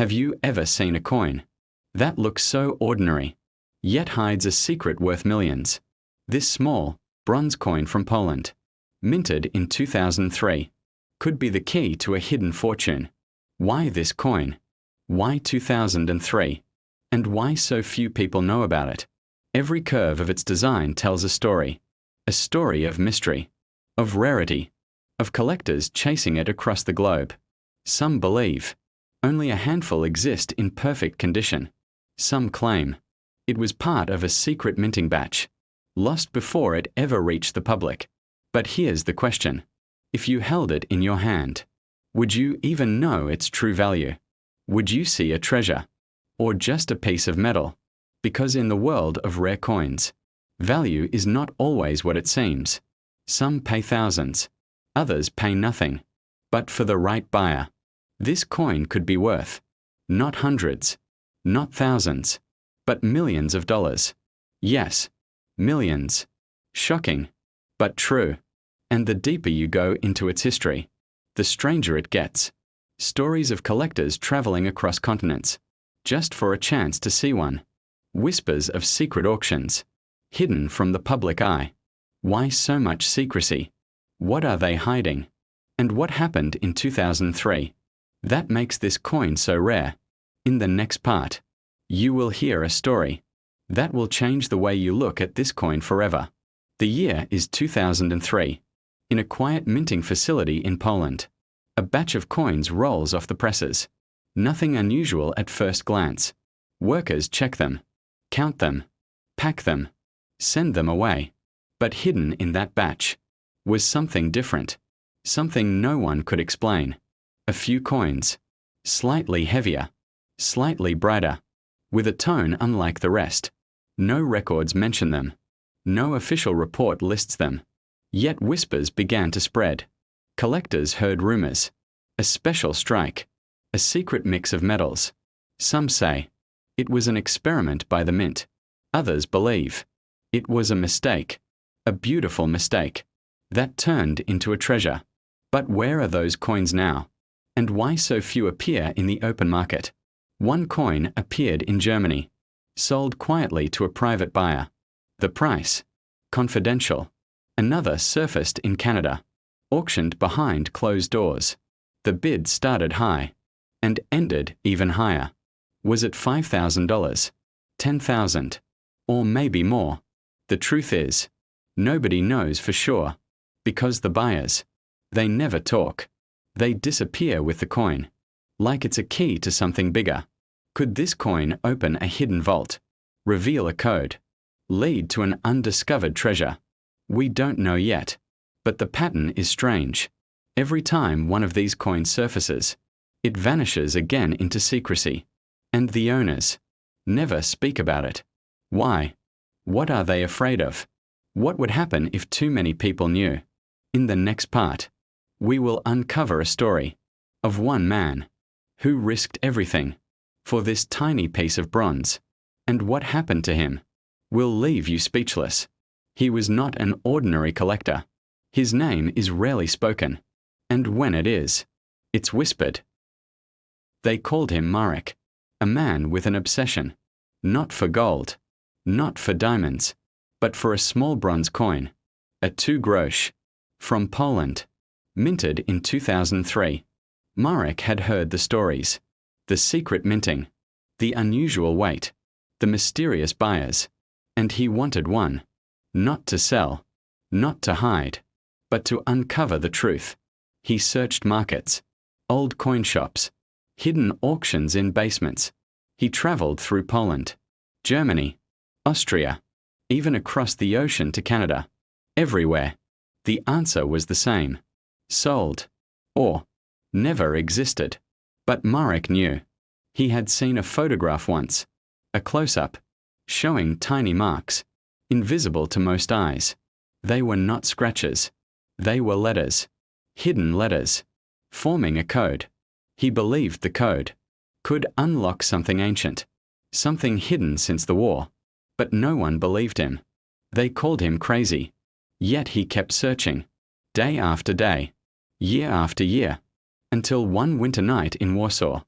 Have you ever seen a coin that looks so ordinary, yet hides a secret worth millions? This small, bronze coin from Poland, minted in 2003, could be the key to a hidden fortune. Why this coin? Why 2003? And why so few people know about it? Every curve of its design tells a story of mystery, of rarity, of collectors chasing it across the globe. Some believe only a handful exist in perfect condition. Some claim it was part of a secret minting batch, lost before it ever reached the public. But here's the question. If you held it in your hand, would you even know its true value? Would you see a treasure, or just a piece of metal? Because in the world of rare coins, value is not always what it seems. Some pay thousands, others pay nothing. But for the right buyer, this coin could be worth not hundreds, not thousands, but millions of dollars. Yes, millions. Shocking, but true. And the deeper you go into its history, the stranger it gets. Stories of collectors traveling across continents, just for a chance to see one. Whispers of secret auctions, hidden from the public eye. Why so much secrecy? What are they hiding? And what happened in 2003? That makes this coin so rare. In the next part, you will hear a story that will change the way you look at this coin forever. The year is 2003. In a quiet minting facility in Poland, a batch of coins rolls off the presses. Nothing unusual at first glance. Workers check them, count them, pack them, send them away. But hidden in that batch was something different, something no one could explain. A few coins, slightly heavier, slightly brighter, with a tone unlike the rest. No records mention them. No official report lists them. Yet whispers began to spread. Collectors heard rumors. A special strike. A secret mix of metals. Some say it was an experiment by the mint. Others believe it was a mistake. A beautiful mistake that turned into a treasure. But where are those coins now? And why so few appear in the open market? One coin appeared in Germany, sold quietly to a private buyer. The price? Confidential. Another surfaced in Canada, auctioned behind closed doors. The bid started high and ended even higher. Was it $5,000, $10,000, or maybe more? The truth is, nobody knows for sure, because the buyers, they never talk. They disappear with the coin, like it's a key to something bigger. Could this coin open a hidden vault, reveal a code, lead to an undiscovered treasure? We don't know yet, but the pattern is strange. Every time one of these coins surfaces, it vanishes again into secrecy, and the owners never speak about it. Why? What are they afraid of? What would happen if too many people knew? In the next part, we will uncover a story of one man who risked everything for this tiny piece of bronze, and what happened to him will leave you speechless. He was not an ordinary collector. His name is rarely spoken, and when it is, it's whispered. They called him Marek, a man with an obsession, not for gold, not for diamonds, but for a small bronze coin, a 2 groszy, from Poland, minted in 2003. Marek had heard the stories, the secret minting, the unusual weight, the mysterious buyers, and he wanted one. Not to sell, not to hide, but to uncover the truth. He searched markets, old coin shops, hidden auctions in basements. He traveled through Poland, Germany, Austria, even across the ocean to Canada. Everywhere, the answer was the same. Sold, or never existed. But Marek knew. He had seen a photograph once, a close-up, showing tiny marks, invisible to most eyes. They were not scratches. They were letters, hidden letters, forming a code. He believed the code could unlock something ancient, something hidden since the war. But no one believed him. They called him crazy. Yet he kept searching, day after day, year after year, until one winter night in Warsaw,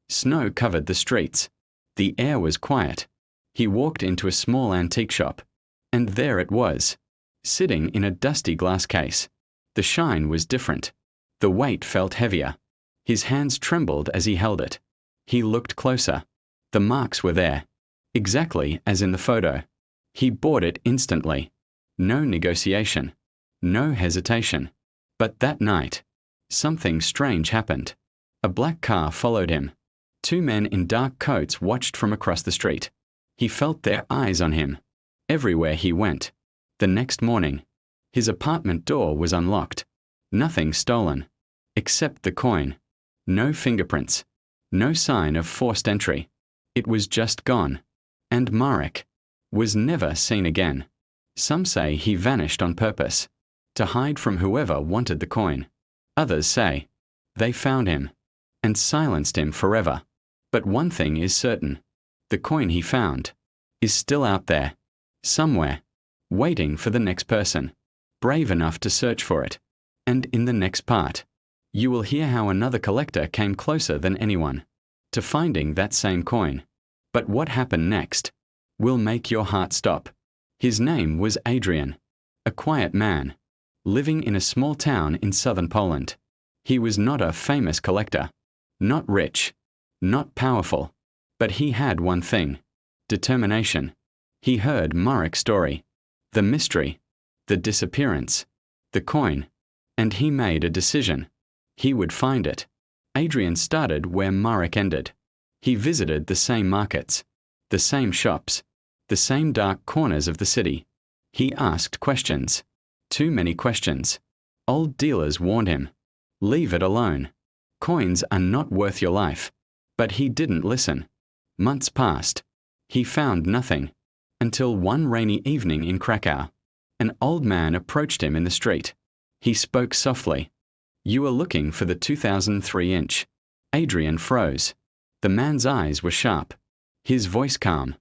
Snow covered the streets. The air was quiet. He walked into a small antique shop, and there it was, sitting in a dusty glass case. The shine was different. The weight felt heavier. His hands trembled as he held it. He looked closer. The marks were there, exactly as in the photo. He bought it instantly. No negotiation. No hesitation. But that night, something strange happened. A black car followed him. Two men in dark coats watched from across the street. He felt their eyes on him. Everywhere he went. The next morning, his apartment door was unlocked. Nothing stolen, except the coin. No fingerprints. No sign of forced entry. It was just gone. And Marek was never seen again. Some say he vanished on purpose, to hide from whoever wanted the coin. Others say they found him and silenced him forever. But one thing is certain. The coin he found is still out there, somewhere, waiting for the next person, brave enough to search for it. And in the next part, you will hear how another collector came closer than anyone to finding that same coin. But what happened next will make your heart stop. His name was Adrian, a quiet man, living in a small town in southern Poland. He was not a famous collector, not rich, not powerful, but he had one thing: determination. He heard Marek's story, the mystery, the disappearance, the coin, and he made a decision. He would find it. Adrian started where Marek ended. He visited the same markets, the same shops, the same dark corners of the city. He asked questions. Too many questions. Old dealers warned him, leave it alone. Coins are not worth your life. But he didn't listen. Months passed. He found nothing, until one rainy evening in Krakow, an old man approached him in the street. He spoke softly. You are looking for the 2003-inch. Adrian froze. The man's eyes were sharp, his voice calm.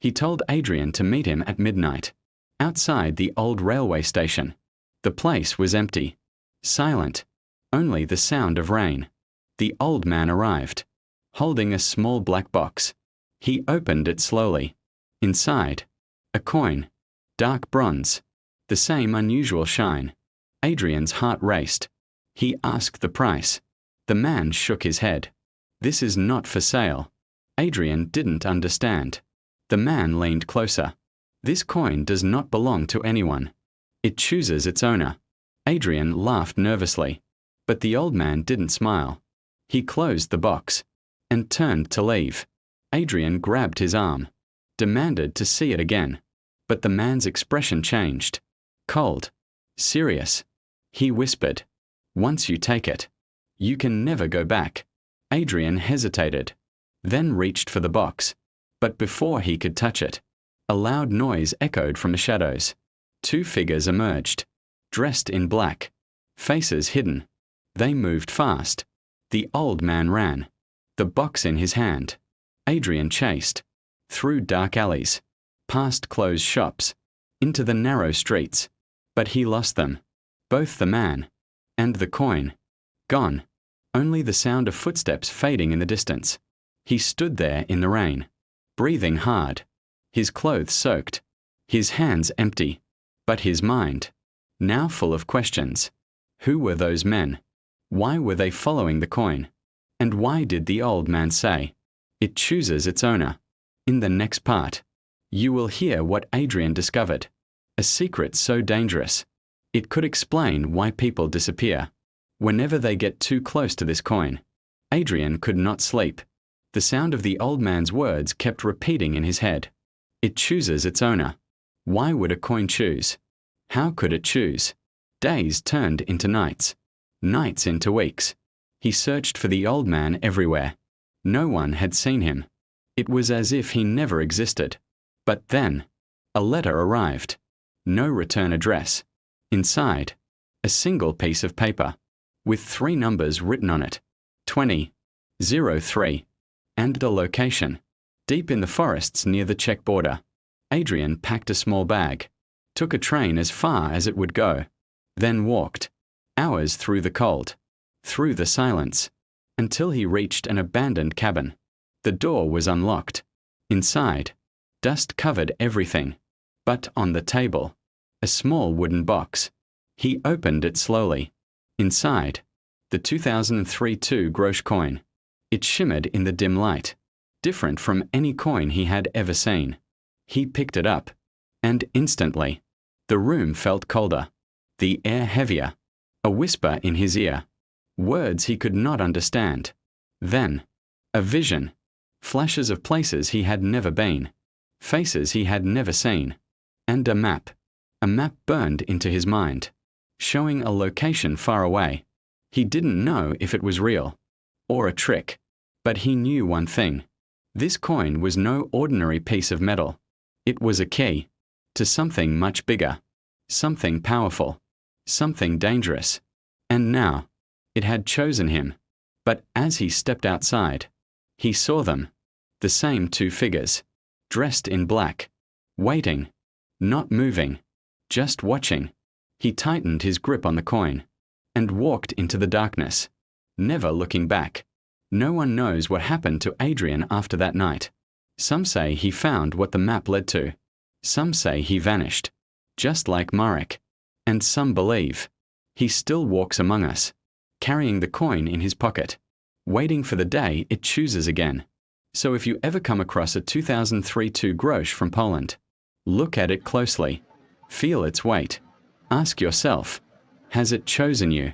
He told Adrian to meet him at midnight, outside the old railway station. The place was empty, silent, only the sound of rain. The old man arrived, holding a small black box. He opened it slowly. Inside, a coin, dark bronze, the same unusual shine. Adrian's heart raced. He asked the price. The man shook his head. This is not for sale. Adrian didn't understand. The man leaned closer. This coin does not belong to anyone. It chooses its owner. Adrian laughed nervously, but the old man didn't smile. He closed the box and turned to leave. Adrian grabbed his arm, demanded to see it again, but the man's expression changed. Cold, serious. He whispered, once you take it, you can never go back. Adrian hesitated, then reached for the box, but before he could touch it, a loud noise echoed from the shadows. Two figures emerged, dressed in black, faces hidden. They moved fast. The old man ran, the box in his hand. Adrian chased, through dark alleys, past closed shops, into the narrow streets. But he lost them, both the man and the coin. Gone, only the sound of footsteps fading in the distance. He stood there in the rain, breathing hard, his clothes soaked, his hands empty, but his mind, now full of questions. Who were those men? Why were they following the coin? And why did the old man say, it chooses its owner? In the next part, you will hear what Adrian discovered, a secret so dangerous. It could explain why people disappear whenever they get too close to this coin. Adrian could not sleep. The sound of the old man's words kept repeating in his head. It chooses its owner. Why would a coin choose? How could it choose? Days turned into nights, nights into weeks. He searched for the old man everywhere. No one had seen him. It was as if he never existed. But then, a letter arrived. No return address. Inside, a single piece of paper, with 3 numbers written on it, 2003, and the location, deep in the forests near the Czech border. Adrian packed a small bag, took a train as far as it would go, then walked, hours through the cold, through the silence, until he reached an abandoned cabin. The door was unlocked. Inside, dust covered everything, but on the table, a small wooden box. He opened it slowly. Inside, the 2003 Groszy coin. It shimmered in the dim light, different from any coin he had ever seen. He picked it up, and instantly, the room felt colder, the air heavier, a whisper in his ear, words he could not understand. Then, a vision, flashes of places he had never been, faces he had never seen, and a map burned into his mind, showing a location far away. He didn't know if it was real or a trick, but he knew one thing. This coin was no ordinary piece of metal. It was a key to something much bigger, something powerful, something dangerous. And now, it had chosen him. But as he stepped outside, he saw them, the same two figures, dressed in black, waiting, not moving, just watching. He tightened his grip on the coin and walked into the darkness, never looking back. No one knows what happened to Adrian after that night. Some say he found what the map led to. Some say he vanished, just like Marek. And some believe he still walks among us, carrying the coin in his pocket, waiting for the day it chooses again. So if you ever come across a 2003 Groszy from Poland, look at it closely, feel its weight. Ask yourself, has it chosen you?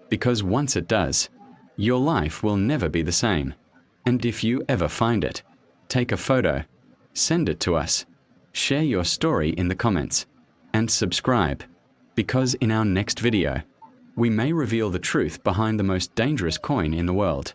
Because once it does, your life will never be the same. And if you ever find it, take a photo, send it to us, share your story in the comments, and subscribe, because in our next video, we may reveal the truth behind the most dangerous coin in the world.